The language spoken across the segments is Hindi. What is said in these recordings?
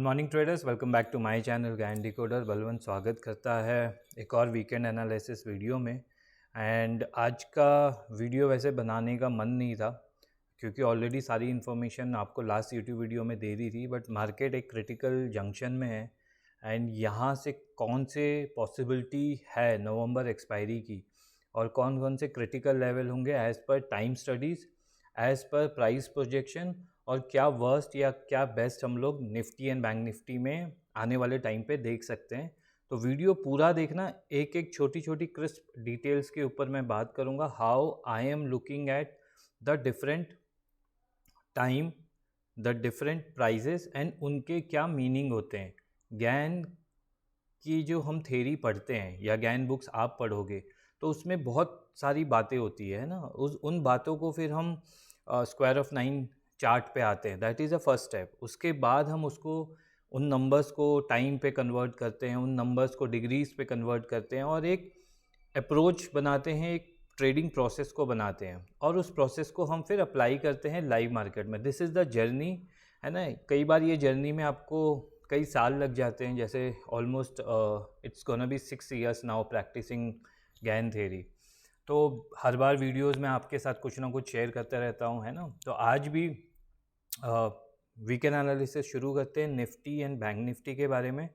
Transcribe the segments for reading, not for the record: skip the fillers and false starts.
Good morning traders, welcome back to my channel Gyan decoder. Balwant स्वागत करता है एक और वीकेंड एनालिसिस वीडियो में। एंड आज का वीडियो वैसे बनाने का मन नहीं था क्योंकि ऑलरेडी सारी इन्फॉर्मेशन आपको लास्ट यूट्यूब वीडियो में दे दी थी, बट मार्केट एक क्रिटिकल जंक्शन में है एंड यहाँ से कौन से पॉसिबिलिटी है नवंबर एक्सपायरी की और कौन कौन से क्रिटिकल लेवल होंगे as per time studies, as per price projection, और क्या वर्स्ट या क्या बेस्ट हम लोग निफ्टी एंड बैंक निफ्टी में आने वाले टाइम पे देख सकते हैं। तो वीडियो पूरा देखना, एक एक छोटी छोटी क्रिस्प डिटेल्स के ऊपर मैं बात करूँगा। How I am looking at the different time, the different prices and उनके क्या मीनिंग होते हैं। गैन की जो हम थ्योरी पढ़ते हैं या गैन बुक्स आप पढ़ोगे तो उसमें बहुत सारी बातें होती है ना, उन बातों को फिर हम स्क्वायर ऑफ 9 चार्ट पे आते हैं। That is a first step. उसके बाद हम उसको उन नंबर्स को टाइम पे कन्वर्ट करते हैं, उन नंबर्स को डिग्रीज पे कन्वर्ट करते हैं और एक अप्रोच बनाते हैं, एक ट्रेडिंग प्रोसेस को बनाते हैं और उस प्रोसेस को हम फिर अप्लाई करते हैं लाइव मार्केट में। दिस इज़ द जर्नी, है ना। कई बार ये जर्नी में आपको कई साल लग जाते हैं, जैसे almost it's gonna be 6 years now practising Gann theory. तो हर बार वीडियोस में आपके साथ कुछ ना कुछ शेयर करते रहता हूँ, है ना। तो आज भी वीकेंड एनालिसिस शुरू करते हैं निफ्टी एंड बैंक निफ्टी के बारे में।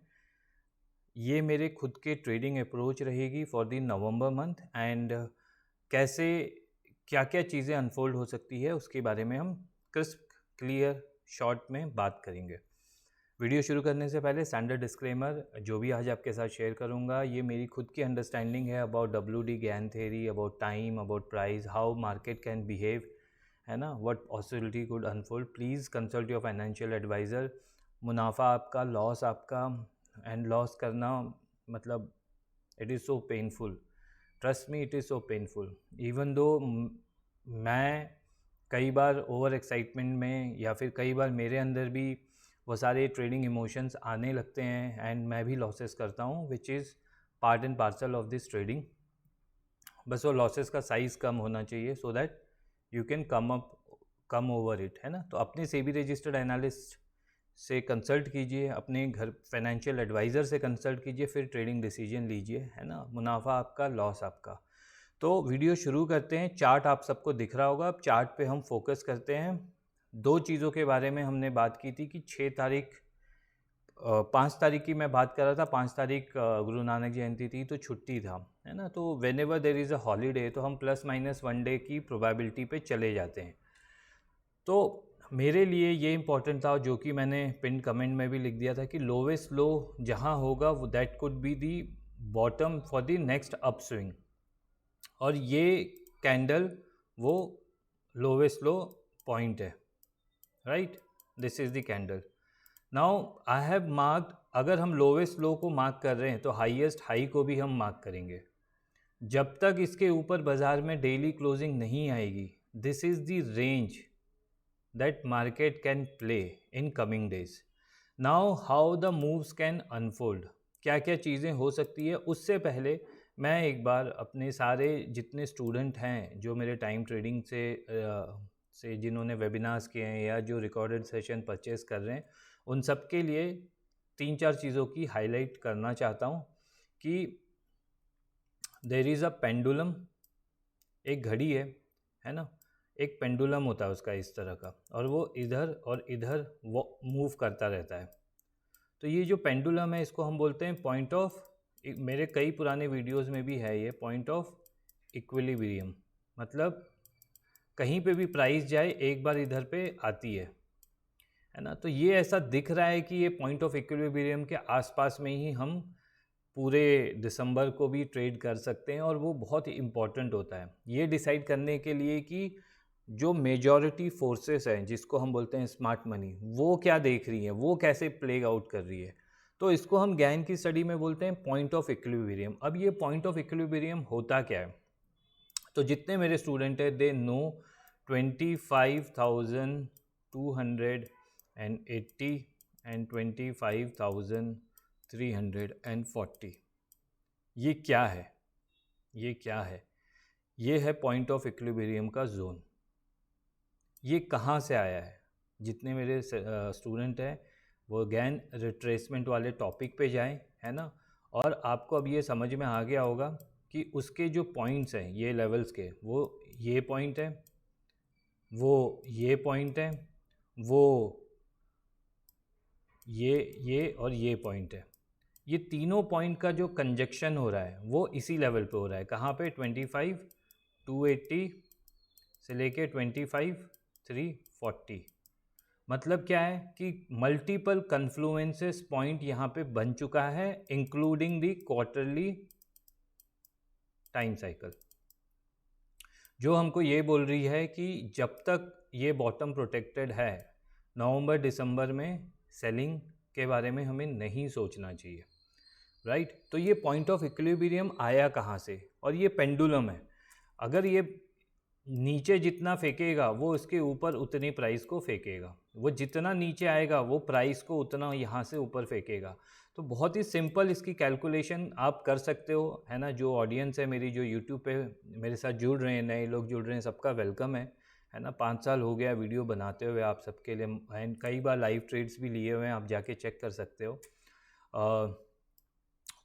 ये मेरे खुद के ट्रेडिंग अप्रोच रहेगी for the November month and कैसे क्या क्या चीज़ें अनफोल्ड हो सकती है उसके बारे में हम क्रिस्प क्लियर शॉर्ट में बात करेंगे। वीडियो शुरू करने से पहले स्टैंडर्ड डिस्क्लेमर, जो भी आज आपके साथ शेयर करूंगा ये मेरी खुद की अंडरस्टैंडिंग है about WD Gann theory, about time, about price, how market can behave, है ना, what possibility could unfold. Please consult your financial advisor. मुनाफा आपका, लॉस आपका, एंड लॉस करना मतलब it is so painful, trust me, it is so painful. Even though मैं कई बार ओवर एक्साइटमेंट में या फिर कई बार मेरे अंदर भी वो सारे ट्रेडिंग इमोशंस आने लगते हैं एंड मैं भी लॉसेस करता हूँ, which is part and parcel of this trading. बस वो लॉसेस का साइज़ कम होना चाहिए so that you can come over it, है ना। तो अपने सेबी रजिस्टर्ड एनालिस्ट से कंसल्ट कीजिए, अपने घर फाइनेंशियल एडवाइज़र से कंसल्ट कीजिए, फिर ट्रेडिंग डिसीजन लीजिए, है ना। मुनाफा आपका, लॉस आपका। तो वीडियो शुरू करते हैं। चार्ट आप सबको दिख रहा होगा। अब चार्ट पे हम फोकस करते हैं। दो चीज़ों के बारे में हमने बात की थी कि 6 तारीख 5 तारीख की मैं बात कर रहा था। 5 तारीख गुरु नानक जयंती थी तो छुट्टी था, है ना। तो when ever there is a holiday तो हम ±1 डे की प्रोबेबिलिटी पे चले जाते हैं। तो मेरे लिए ये इंपॉर्टेंट था, जो कि मैंने पिन कमेंट में भी लिख दिया था, कि लोवेस्ट लो जहाँ होगा वो that could be the bottom for the next up swing. और ये कैंडल वो लोवेस्ट लो पॉइंट है, right. This is the candle. Now I have marked, अगर हम लोवेस्ट लो को मार्क कर रहे हैं तो हाईएस्ट हाई को भी हम मार्क करेंगे। जब तक इसके ऊपर बाजार में डेली क्लोजिंग नहीं आएगी, this is the range that market can play in coming days. Now how the moves can unfold, क्या क्या चीज़ें हो सकती है। उससे पहले मैं एक बार अपने सारे जितने स्टूडेंट हैं जो मेरे टाइम ट्रेडिंग से जिन्होंने वेबिनार्स किए हैं या जो रिकॉर्डेड सेशन परचेज कर रहे हैं, उन सब के लिए 3-4 चीज़ों की हाईलाइट करना चाहता हूँ कि देयर इज़ अ पेंडुलम, एक घड़ी है ना। एक पेंडुलम होता है उसका इस तरह का, और वो इधर और इधर वो मूव करता रहता है। तो ये जो पेंडुलम है इसको हम बोलते हैं पॉइंट ऑफ, मेरे कई पुराने वीडियोस में भी है ये पॉइंट ऑफ इक्विलिब्रियम। मतलब कहीं पे भी प्राइस जाए एक बार इधर पे आती है ना। तो ये ऐसा दिख रहा है कि ये पॉइंट ऑफ इक्विलिब्रियम के आसपास में ही हम पूरे दिसंबर को भी ट्रेड कर सकते हैं, और वो बहुत ही इम्पॉर्टेंट होता है ये डिसाइड करने के लिए कि जो मेजॉरिटी फोर्सेस हैं जिसको हम बोलते हैं स्मार्ट मनी, वो क्या देख रही है, वो कैसे प्ले आउट कर रही है। तो इसको हम गैन की स्टडी में बोलते हैं पॉइंट ऑफ इक्विलिब्रियम। अब ये पॉइंट ऑफ इक्विलिब्रियम होता क्या है, तो जितने मेरे स्टूडेंट हैं दे नो 25,280 एंड 25,340। ये क्या है, ये क्या है, ये है पॉइंट ऑफ इक्विलिब्रियम का जोन। ये कहाँ से आया है, जितने मेरे स्टूडेंट हैं वो अगेन रिट्रेसमेंट वाले टॉपिक पे जाएं, है ना। और आपको अब ये समझ में आ गया होगा कि उसके जो पॉइंट्स हैं ये लेवल्स के, वो ये पॉइंट है, वो ये पॉइंट है, वो ये और ये पॉइंट है। ये तीनों पॉइंट का जो कंजक्शन हो रहा है वो इसी लेवल पे हो रहा है। कहाँ पे? 25 280 से लेके 25 340। मतलब क्या है कि मल्टीपल कन्फ्लुएंसेस पॉइंट यहाँ पे बन चुका है, including the quarterly time cycle, जो हमको ये बोल रही है कि जब तक ये बॉटम प्रोटेक्टेड है, नवंबर दिसंबर में सेलिंग के बारे में हमें नहीं सोचना चाहिए, राइट। तो ये पॉइंट ऑफ इक्विलिब्रियम आया कहाँ से? और ये पेंडुलम है, अगर ये नीचे जितना फेंकेगा वो इसके ऊपर उतनी प्राइस को फेंकेगा, वो जितना नीचे आएगा वो प्राइस को उतना यहाँ से ऊपर फेंकेगा। तो बहुत ही सिंपल इसकी कैलकुलेशन आप कर सकते हो, है ना। जो ऑडियंस है मेरी, जो यूट्यूब पे मेरे साथ जुड़ रहे हैं, नए लोग जुड़ रहे हैं, सबका वेलकम है ना। 5 साल हो गया वीडियो बनाते हुए आप सबके लिए, एंड कई बार लाइव ट्रेड्स भी लिए हुए हैं, आप जाके चेक कर सकते हो।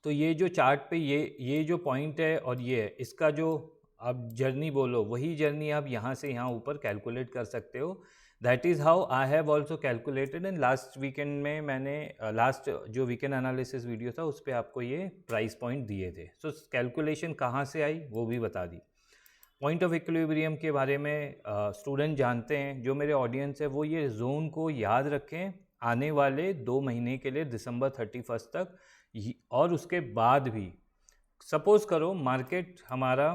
तो ये जो चार्ट पे ये जो पॉइंट है और ये है, इसका जो आप जर्नी बोलो, वही जर्नी आप यहाँ से यहाँ ऊपर कैलकुलेट कर सकते हो। That is how I have also calculated. And last weekend में मैंने लास्ट जो वीकेंड एनालिसिस वीडियो था उस पर आपको ये प्राइस पॉइंट दिए थे। सो कैलकुलेशन कहाँ से आई वो भी बता दी। पॉइंट ऑफ इक्विलिब्रियम के बारे में स्टूडेंट जानते हैं, जो मेरे ऑडियंस है वो ये जोन को याद रखें आने वाले 2 महीने के लिए, दिसंबर 31 तक। और उसके बाद भी सपोज़ करो मार्केट हमारा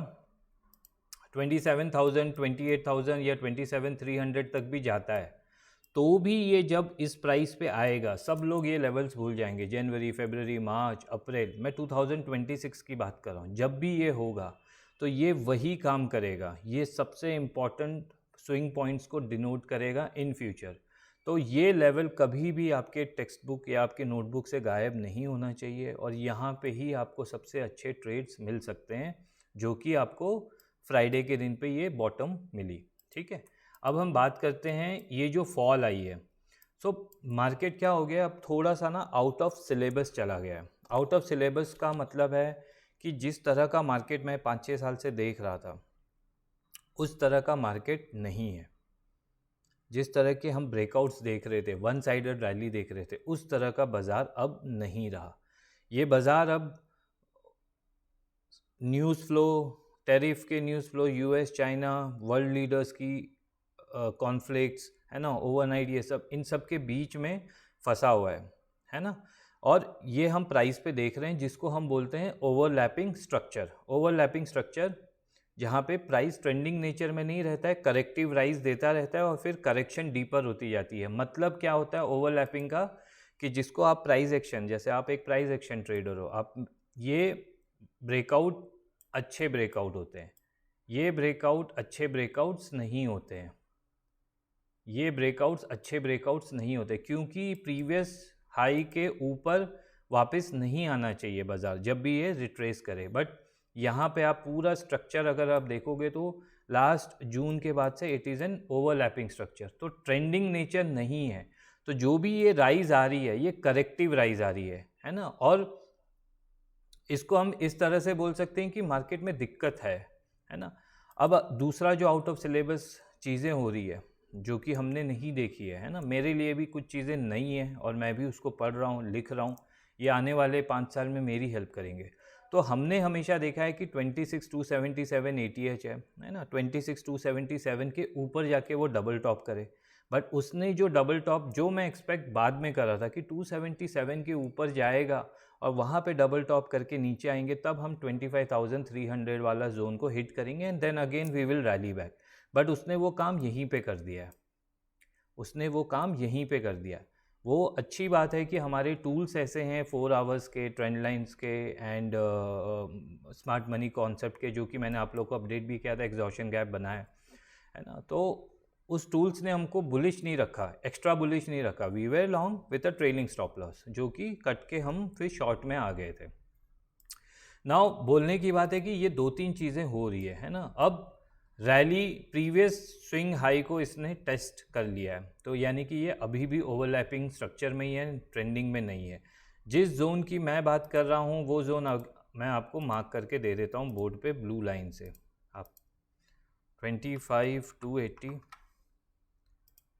27,000 28,000 या 27,300 तक भी जाता है, तो भी ये जब इस प्राइस पे आएगा सब लोग ये लेवल्स भूल जाएंगे। जनवरी, फरवरी, मार्च, अप्रैल, मैं 2026 की बात कर रहा हूँ, जब भी ये होगा तो ये वही काम करेगा। ये सबसे इम्पॉर्टेंट स्विंग पॉइंट्स को डिनोट करेगा इन फ्यूचर। तो ये लेवल कभी भी आपके टेक्स्ट बुक या आपके नोटबुक से गायब नहीं होना चाहिए, और यहाँ पे ही आपको सबसे अच्छे ट्रेड्स मिल सकते हैं, जो कि आपको फ्राइडे के दिन पे ये बॉटम मिली। ठीक है, अब हम बात करते हैं ये जो फॉल आई है। सो मार्केट क्या हो गया, अब थोड़ा सा ना आउट ऑफ सिलेबस चला गया है। आउट ऑफ सिलेबस का मतलब है कि जिस तरह का मार्केट मैं 5-6 साल से देख रहा था उस तरह का मार्केट नहीं है। जिस तरह के हम ब्रेकआउट्स देख रहे थे, वन साइडेड रैली देख रहे थे, उस तरह का बाज़ार अब नहीं रहा। ये बाज़ार अब न्यूज़ फ्लो, टैरिफ के news flow, US, China, world leaders की कॉन्फ्लिक्ट्स, है ना, ओवरनाइट, ये सब, इन सब के बीच में फंसा हुआ है ना। और ये हम प्राइस पे देख रहे हैं जिसको हम बोलते हैं ओवरलैपिंग स्ट्रक्चर। ओवरलैपिंग स्ट्रक्चर जहाँ पे प्राइस ट्रेंडिंग नेचर में नहीं रहता है, करेक्टिव राइज देता रहता है और फिर करेक्शन डीपर होती जाती है। मतलब क्या होता है ओवरलैपिंग का, कि जिसको आप प्राइस एक्शन, जैसे आप एक प्राइस एक्शन ट्रेडर हो, आप ये ब्रेकआउट अच्छे ब्रेकआउट होते हैं, ये ब्रेकआउट अच्छे ब्रेकआउट्स नहीं होते हैं, ये ब्रेकआउट्स अच्छे ब्रेकआउट्स नहीं होते, क्योंकि प्रीवियस हाई के ऊपर वापस नहीं आना चाहिए बाज़ार जब भी ये रिट्रेस करे। बट यहाँ पे आप पूरा स्ट्रक्चर अगर आप देखोगे तो लास्ट जून के बाद से it is an overlapping structure, तो ट्रेंडिंग नेचर नहीं है। तो जो भी ये राइज आ रही है ये करेक्टिव राइज आ रही है ना। और इसको हम इस तरह से बोल सकते हैं कि मार्केट में दिक्कत है ना। अब दूसरा जो आउट ऑफ सिलेबस चीज़ें हो रही है जो कि हमने नहीं देखी है ना, मेरे लिए भी कुछ चीज़ें नई हैं और मैं भी उसको पढ़ रहा हूँ, लिख रहा हूँ, ये आने वाले 5 साल में मेरी हेल्प करेंगे। तो हमने हमेशा देखा है कि 26,277 ATH है ना, 26,277 के ऊपर जाके वो डबल टॉप करे। बट उसने जो डबल टॉप, जो मैं एक्सपेक्ट बाद में कर रहा था कि 277 के ऊपर जाएगा और वहाँ पे डबल टॉप करके नीचे आएंगे, तब हम 25,300 वाला जोन को हिट करेंगे and then again we will rally back. But उसने वो काम यहीं पे कर दिया है, उसने वो काम यहीं पे कर दिया। वो अच्छी बात है कि हमारे टूल्स ऐसे हैं 4 आवर्स के, ट्रेंड लाइंस के एंड स्मार्ट मनी कॉन्सेप्ट के, जो कि मैंने आप लोग को अपडेट भी किया था, एग्जॉशन गैप बनाया है ना। तो उस टूल्स ने हमको बुलिश नहीं रखा, एक्स्ट्रा बुलिश नहीं रखा। We were long with a trailing stop loss, जो कि कट के हम फिर शॉर्ट में आ गए थे। नाउ बोलने की बात है कि ये 2-3 चीज़ें हो रही है ना। अब रैली प्रीवियस स्विंग हाई को इसने टेस्ट कर लिया है, तो यानी कि ये अभी भी ओवरलैपिंग स्ट्रक्चर में ही है, ट्रेंडिंग में नहीं है। जिस जोन की मैं बात कर रहा हूँ वो जोन मैं आपको मार्क करके दे देता हूँ बोर्ड पे ब्लू लाइन से। आप 25,280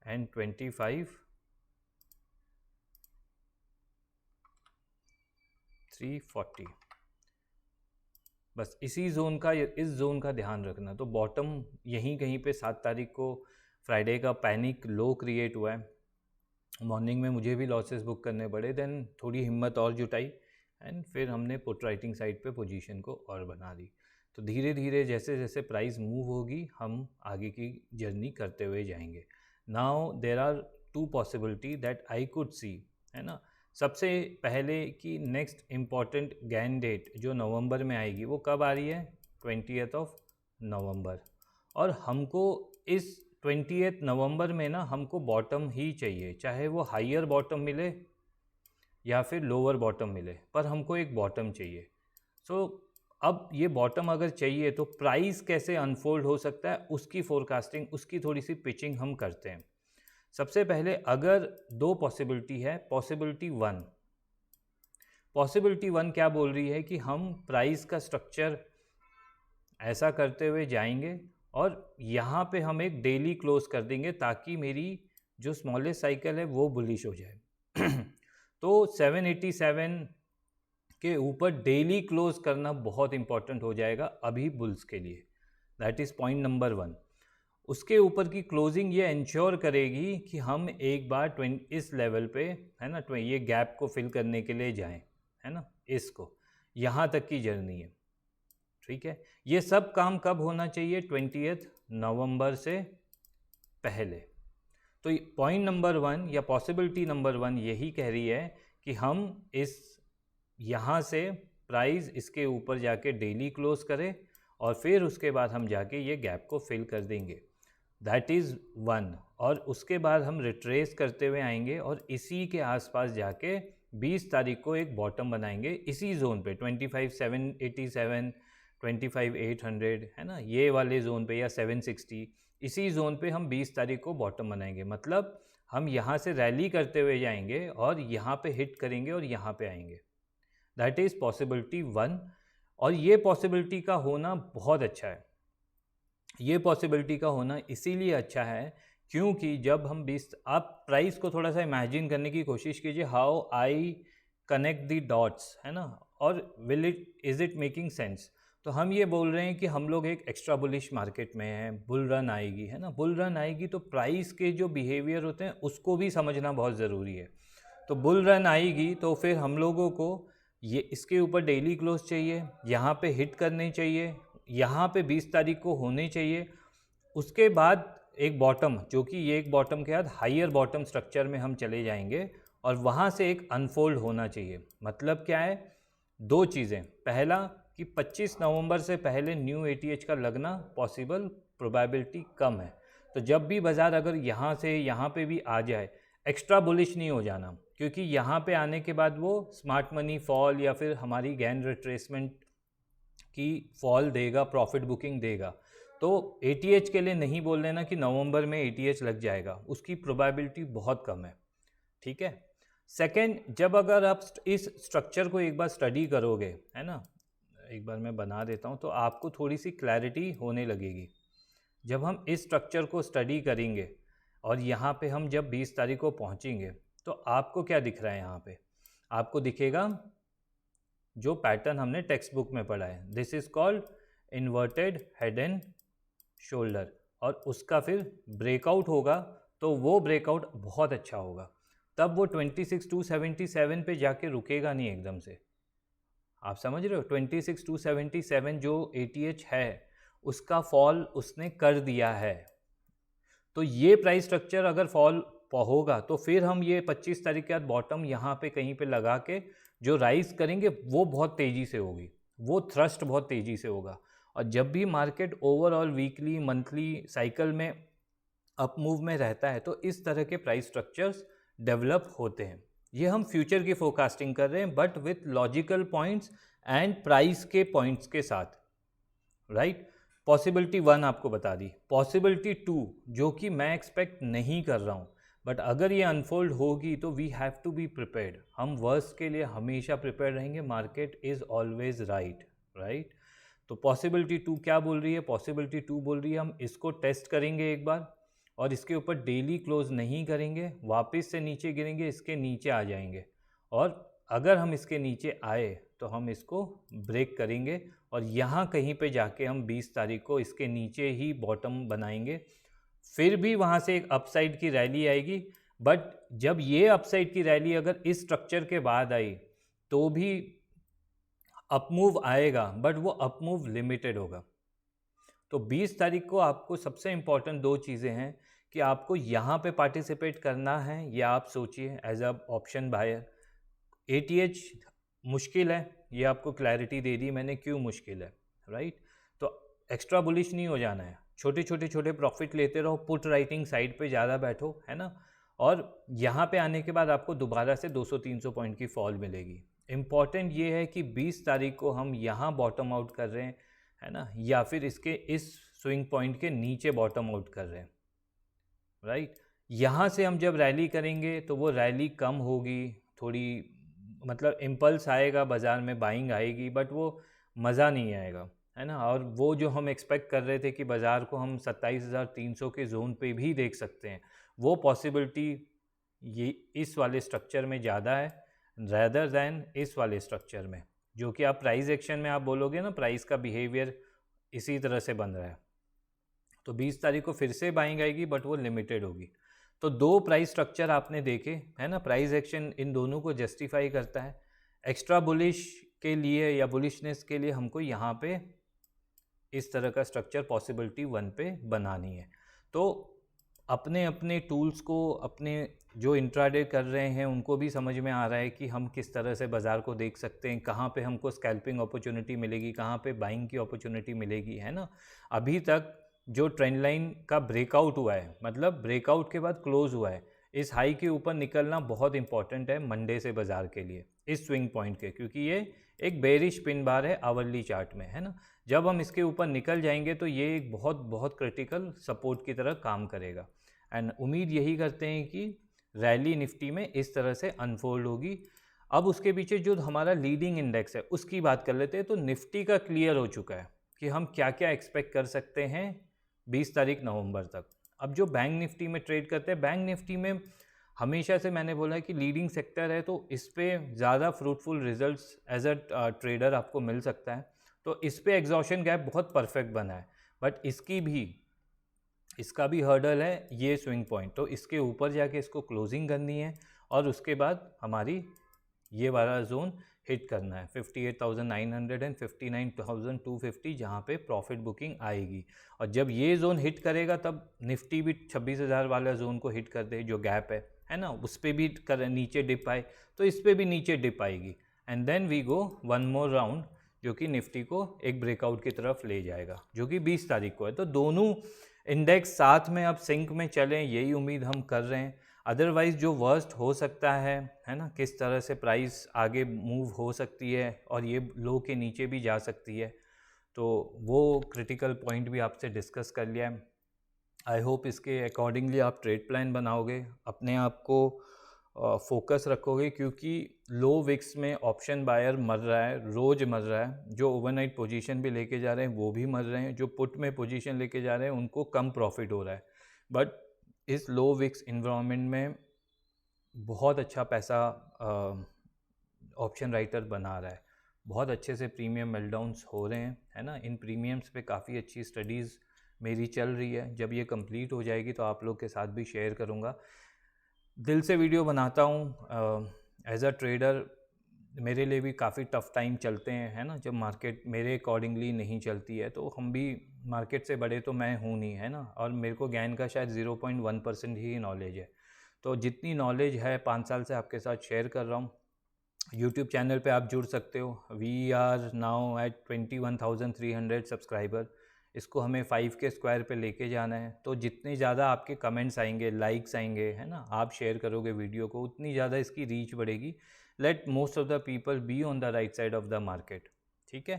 एंड 25,340, बस इस जोन का ध्यान रखना। तो बॉटम यहीं कहीं पे 7 तारीख को फ्राइडे का पैनिक लो क्रिएट हुआ है। मॉर्निंग में मुझे भी लॉसेस बुक करने पड़े, देन थोड़ी हिम्मत और जुटाई एंड फिर हमने पुट राइटिंग साइड पे पोजीशन को और बना दी। तो धीरे धीरे जैसे जैसे प्राइस मूव होगी हम आगे की जर्नी करते हुए जाएंगे। Now there are 2 possibility that I could see, है ना। सबसे पहले कि नेक्स्ट इम्पॉर्टेंट गैन डेट जो नवंबर में आएगी वो कब आ रही है, 20 नवंबर। और हमको इस 20 नवंबर में ना हमको बॉटम ही चाहिए, चाहे वो हाइयर बॉटम मिले या फिर लोअर बॉटम मिले, पर हमको एक बॉटम चाहिए। सो अब ये बॉटम अगर चाहिए तो प्राइस कैसे अनफोल्ड हो सकता है उसकी फोरकास्टिंग, उसकी थोड़ी सी पिचिंग हम करते हैं। सबसे पहले अगर 2 पॉसिबिलिटी है, पॉसिबिलिटी वन क्या बोल रही है कि हम प्राइस का स्ट्रक्चर ऐसा करते हुए जाएंगे और यहाँ पे हम एक डेली क्लोज कर देंगे ताकि मेरी जो स्मॉलेस्ट साइकिल है वो बुलिश हो जाए। तो 787 के ऊपर डेली क्लोज करना बहुत इंपॉर्टेंट हो जाएगा अभी बुल्स के लिए। That is point number 1। उसके ऊपर की क्लोजिंग ये इंश्योर करेगी कि हम एक बार इस लेवल पे, है ना, ये गैप को फिल करने के लिए जाएं, है ना। इसको यहाँ तक की जर्नी है, ठीक है। ये सब काम कब होना चाहिए, 20 नवंबर से पहले। तो पॉइंट नंबर 1 या पॉसिबिलिटी नंबर 1 यही कह रही है कि हम इस यहाँ से प्राइस इसके ऊपर जाके डेली क्लोज करें और फिर उसके बाद हम जाके ये गैप को फिल कर देंगे। That is 1। और उसके बाद हम रिट्रेस करते हुए आएंगे और इसी के आसपास जाके 20 तारीख को एक बॉटम बनाएंगे इसी जोन पे, 25,787, 25,800, है ना, ये वाले जोन पे, या 760, इसी जोन पे हम 20 तारीख को बॉटम बनाएंगे। मतलब हम यहाँ से रैली करते हुए जाएंगे और यहाँ पे हिट करेंगे और यहाँ पे आएंगे। That is possibility 1। और ये पॉसिबिलिटी का होना बहुत अच्छा है। ये पॉसिबिलिटी का होना इसीलिए अच्छा है क्योंकि जब हम 20, आप प्राइस को थोड़ा सा इमेजिन करने की कोशिश कीजिए, how I connect the dots, है ना, और इज़ इट मेकिंग सेंस। तो हम ये बोल रहे हैं कि हम लोग एक एक्स्ट्रा बुलिश मार्केट में हैं, बुल रन आएगी, है ना, बुल रन आएगी तो प्राइस के जो बिहेवियर होते हैं उसको भी समझना बहुत ज़रूरी है। तो बुल रन आएगी तो फिर हम लोगों को ये इसके ऊपर डेली क्लोज चाहिए, यहाँ पे हिट करने चाहिए, यहाँ पे 20 तारीख को होने चाहिए। उसके बाद एक बॉटम, जो कि ये एक बॉटम के बाद हाइयर बॉटम स्ट्रक्चर में हम चले जाएंगे और वहाँ से एक अनफोल्ड होना चाहिए। मतलब क्या है, 2 चीज़ें। पहला कि 25 नवंबर से पहले न्यू ATH का लगना पॉसिबल, प्रोबेबिलिटी कम है। तो जब भी बाज़ार अगर यहाँ से यहाँ पे भी आ जाए, एक्स्ट्रा बुलिश नहीं हो जाना, क्योंकि यहाँ पे आने के बाद वो स्मार्ट मनी फॉल या फिर हमारी गैन रिट्रेसमेंट की फॉल देगा, प्रॉफिट बुकिंग देगा। तो ATH के लिए नहीं बोल लेना कि नवंबर में ATH लग जाएगा, उसकी प्रोबेबिलिटी बहुत कम है, ठीक है। सेकेंड, जब अगर आप इस स्ट्रक्चर को एक बार स्टडी करोगे, है ना, एक बार मैं बना देता हूँ तो आपको थोड़ी सी क्लैरिटी होने लगेगी। जब हम इस स्ट्रक्चर को स्टडी करेंगे और यहाँ पे हम जब 20 तारीख को पहुँचेंगे तो आपको क्या दिख रहा है, यहाँ पे आपको दिखेगा जो पैटर्न हमने टेक्स्ट बुक में पढ़ा है, this is called inverted head and shoulder. और उसका फिर ब्रेकआउट होगा तो वो ब्रेकआउट बहुत अच्छा होगा, तब वो 26,277 पे जाके रुकेगा नहीं एकदम से। आप समझ रहे हो, 26,277 जो ATH है उसका फॉल उसने कर दिया है। तो ये प्राइस स्ट्रक्चर अगर फॉल होगा तो फिर हम ये 25 तारीख के बाद बॉटम यहाँ पे कहीं पे लगा के जो राइज करेंगे वो बहुत तेज़ी से होगी, वो थ्रस्ट बहुत तेज़ी से होगा। और जब भी market overall weekly monthly cycle में अप मूव में रहता है तो इस तरह के प्राइस स्ट्रक्चर्स डेवलप होते हैं। ये हम फ्यूचर की फोरकास्टिंग कर रहे हैं but with logical points and price के पॉइंट्स के साथ, राइट। पॉसिबिलिटी 1 आपको बता दी, पॉसिबिलिटी 2 जो कि मैं एक्सपेक्ट नहीं कर रहा हूँ, बट अगर ये अनफोल्ड होगी तो we have to be prepared. हम वर्स्ट के लिए हमेशा प्रिपेयर रहेंगे, market is always right, right. तो पॉसिबिलिटी 2 क्या बोल रही है? पॉसिबिलिटी 2 बोल रही है हम इसको टेस्ट करेंगे एक बार और इसके ऊपर डेली क्लोज नहीं करेंगे, वापस से नीचे गिरेंगे, इसके नीचे आ जाएंगे, और अगर हम इसके नीचे आए तो हम इसको ब्रेक करेंगे और यहाँ कहीं पे जाके हम 20 तारीख को इसके नीचे ही बॉटम बनाएंगे। फिर भी वहाँ से एक अपसाइड की रैली आएगी, बट जब ये अपसाइड की रैली अगर इस स्ट्रक्चर के बाद आई तो भी अपमूव आएगा, बट वो अपमूव लिमिटेड होगा। तो 20 तारीख को आपको सबसे इम्पॉर्टेंट 2 चीज़ें हैं कि आपको यहाँ पे पार्टिसिपेट करना है या आप सोचिए as a option buyer. ATH मुश्किल है, ये आपको क्लैरिटी दे दी मैंने क्यों मुश्किल है, राइट। तो एक्स्ट्रा बुलिश नहीं हो जाना है, छोटे प्रॉफिट लेते रहो, पुट राइटिंग साइड पे ज़्यादा बैठो, है ना। और यहाँ पे आने के बाद आपको दोबारा से 200-300 पॉइंट की फॉल मिलेगी। इम्पॉर्टेंट ये है कि 20 तारीख को हम यहाँ बॉटम आउट कर रहे हैं, है ना, या फिर इसके इस स्विंग पॉइंट के नीचे बॉटम आउट कर रहे हैं, राइट। यहाँ से हम जब रैली करेंगे तो वो रैली कम होगी, थोड़ी मतलब इम्पल्स आएगा, बाज़ार में बाइंग आएगी, बट वो मज़ा नहीं आएगा, है ना। और वो जो हम एक्सपेक्ट कर रहे थे कि बाज़ार को हम 27,300 के जोन पे भी देख सकते हैं, वो पॉसिबिलिटी ये इस वाले स्ट्रक्चर में ज़्यादा है रैदर दैन इस वाले स्ट्रक्चर में, जो कि आप प्राइस एक्शन में आप बोलोगे ना, प्राइस का बिहेवियर इसी तरह से बन रहा है। तो 20 तारीख को फिर से बाइंग आएगी, बट वो लिमिटेड होगी। तो 2 प्राइस स्ट्रक्चर आपने देखे, है ना, प्राइस एक्शन इन दोनों को जस्टिफाई करता है। एक्स्ट्रा बुलिश के लिए या बुलिशनेस के लिए हमको यहाँ पे इस तरह का स्ट्रक्चर पॉसिबिलिटी 1 पे बनानी है। तो अपने अपने टूल्स को, अपने जो इंट्राडे कर रहे हैं उनको भी समझ में आ रहा है कि हम किस तरह से बाज़ार को देख सकते हैं, कहाँ पे हमको स्कैल्पिंग अपॉर्चुनिटी मिलेगी, कहाँ पे बाइंग की अपॉर्चुनिटी मिलेगी, है ना। अभी तक जो ट्रेंड लाइन का ब्रेकआउट हुआ है, मतलब ब्रेकआउट के बाद क्लोज हुआ है, इस हाई के ऊपर निकलना बहुत इंपॉर्टेंट है मंडे से बाज़ार के लिए, इस स्विंग पॉइंट के, क्योंकि ये एक बेरिश पिन बार है आवरली चार्ट में, है ना। जब हम इसके ऊपर निकल जाएंगे तो ये एक बहुत बहुत क्रिटिकल सपोर्ट की तरह काम करेगा। एंड उम्मीद यही करते हैं कि रैली निफ्टी में इस तरह से अनफोल्ड होगी। अब उसके पीछे जो हमारा लीडिंग इंडेक्स है उसकी बात कर लेते हैं। तो निफ्टी का क्लियर हो चुका है कि हम क्या क्या एक्सपेक्ट कर सकते हैं 20 तारीख नवंबर तक। अब जो बैंक निफ्टी में ट्रेड करते हैं, बैंक निफ्टी में हमेशा से मैंने बोला है कि लीडिंग सेक्टर है, तो इस पर ज़्यादा fruitful results as a trader आपको मिल सकता है। तो इस पे एग्जॉशन गैप बहुत परफेक्ट बना है, बट इसका भी हर्डल है ये स्विंग पॉइंट। तो इसके ऊपर जाके इसको क्लोजिंग करनी है और उसके बाद हमारी ये वाला जोन हिट करना है 58,900 एंड 59,250, जहाँ पे प्रॉफिट बुकिंग आएगी। और जब ये जोन हिट करेगा तब निफ्टी भी 26,000 वाला जोन को हिट कर दे, जो गैप है ना, उस पर भी नीचे डिप आए, तो इस पर भी नीचे डिप आएगी। And then we go one more round, जो कि निफ्टी को एक ब्रेकआउट की तरफ ले जाएगा, जो कि 20 तारीख को है। तो दोनों इंडेक्स साथ में अब सिंक में चलें, यही उम्मीद हम कर रहे हैं। अदरवाइज़ जो वर्स्ट हो सकता है ना, किस तरह से प्राइस आगे मूव हो सकती है और ये लो के नीचे भी जा सकती है, तो वो क्रिटिकल पॉइंट भी आपसे डिस्कस कर लिया है। आई होप इसके अकॉर्डिंगली आप ट्रेड प्लान बनाओगे, अपने आप को फोकस रखोगे, क्योंकि लो विक्स में ऑप्शन बायर मर रहा है, रोज़ मर रहा है। जो ओवरनाइट पोजीशन भी लेके जा रहे हैं वो भी मर रहे हैं, जो पुट में पोजीशन लेके जा रहे हैं उनको कम प्रॉफिट हो रहा है। बट इस लो विक्स इन्वायरमेंट में बहुत अच्छा पैसा ऑप्शन राइटर बना रहा है, बहुत अच्छे से प्रीमियम मेल्टडाउन्स हो रहे हैं, है ना। इन प्रीमियम्स पे काफ़ी अच्छी स्टडीज़ मेरी चल रही है, जब ये कंप्लीट हो जाएगी तो आप लोग के साथ भी शेयर करूँगा। दिल से वीडियो बनाता हूँ। एज अ ट्रेडर मेरे लिए भी काफ़ी टफ़ टाइम चलते हैं, है ना, जब मार्केट मेरे अकॉर्डिंगली नहीं चलती है। तो हम भी मार्केट से बड़े तो मैं हूँ नहीं, है ना, और मेरे को ज्ञान का शायद 0.1% ही नॉलेज है। तो जितनी नॉलेज है 5 साल से आपके साथ शेयर कर रहा हूँ। यूट्यूब चैनल पे आप जुड़ सकते हो। We are now at 21,300 subscriber. इसको हमें 5 के स्क्वायर पे लेके जाना है। तो जितने ज़्यादा आपके कमेंट्स आएंगे, लाइक्स आएंगे, है ना, आप शेयर करोगे वीडियो को, उतनी ज़्यादा इसकी रीच बढ़ेगी। Let most of the people be on the right side of the market, ठीक है।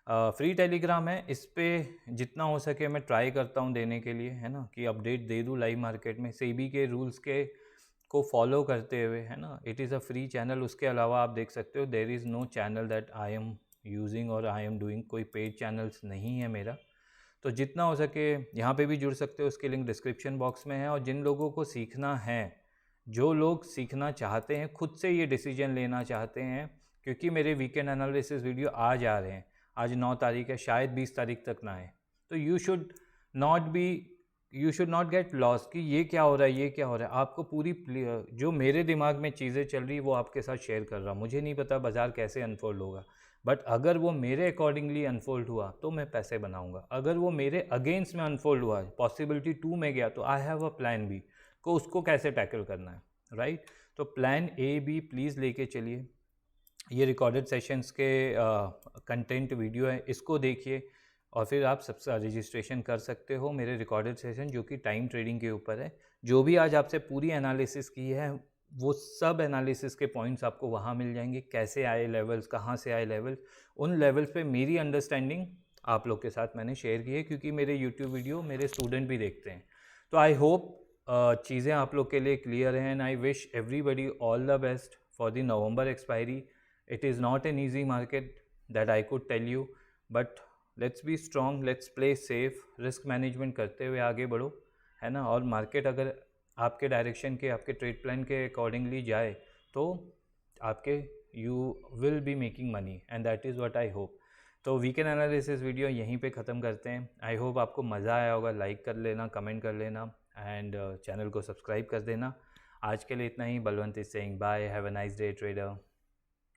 फ्री टेलीग्राम है, इस पे जितना हो सके मैं ट्राई करता हूँ देने के लिए, है ना, कि अपडेट दे दूँ लाइव मार्केट में सेबी के रूल्स के को फॉलो करते हुए, है ना। It is a free channel. उसके अलावा आप देख सकते हो there is no channel that I am using और आई एम डूइंग, कोई पेड चैनल्स नहीं है मेरा। तो जितना हो सके यहाँ पे भी जुड़ सकते हो, उसकी लिंक डिस्क्रिप्शन बॉक्स में है। और जिन लोगों को सीखना है, जो लोग सीखना चाहते हैं, खुद से ये डिसीजन लेना चाहते हैं, क्योंकि मेरे वीकेंड एनालिसिस वीडियो आज आ रहे हैं, आज 9 तारीख है, शायद 20 तारीख तक ना आए, तो you should not gate loss कि ये क्या हो रहा है, ये क्या हो रहा है। आपको पूरी जो मेरे दिमाग में चीज़ें चल रही वो आपके साथ शेयर कर रहा हूँ। मुझे नहीं पता बाज़ार कैसे अनफोल्ड होगा, बट अगर वो मेरे अकॉर्डिंगली अनफोल्ड हुआ तो मैं पैसे बनाऊंगा। अगर वो मेरे अगेंस्ट में अनफोल्ड हुआ, पॉसिबिलिटी 2 में गया, तो I have a plan B को उसको कैसे टैकल करना है, राइट। तो प्लान ए बी प्लीज़ लेके चलिए। ये रिकॉर्डेड सेशंस के कंटेंट वीडियो है, इसको देखिए और फिर आप सब रजिस्ट्रेशन कर सकते हो मेरे रिकॉर्डेड सेशन, जो कि टाइम ट्रेडिंग के ऊपर है। जो भी आज आपसे पूरी एनालिसिस की है, वो सब एनालिसिस के पॉइंट्स आपको वहाँ मिल जाएंगे। कैसे आए लेवल्स, कहाँ से आए लेवल्स, उन लेवल्स पे मेरी अंडरस्टैंडिंग आप लोग के साथ मैंने शेयर की है, क्योंकि मेरे यूट्यूब वीडियो मेरे स्टूडेंट भी देखते हैं। तो आई होप चीज़ें आप लोग के लिए क्लियर हैं, and I wish everybody all the best for the November expiry. It is not an easy market, that I could tell you, but let's be strong, let's play safe, risk management करते हुए आगे बढ़ो, है ना। और मार्केट अगर आपके डायरेक्शन के, आपके ट्रेड प्लान के अकॉर्डिंगली जाए तो आपके you will be making money, and that is what I hope. तो वीकेंड एनालिसिस वीडियो यहीं पे ख़त्म करते हैं। आई होप आपको मज़ा आया होगा। लाइक कर लेना, कमेंट कर लेना, एंड चैनल को सब्सक्राइब कर देना। आज के लिए इतना ही। Balwant is saying bye, have a nice day trader.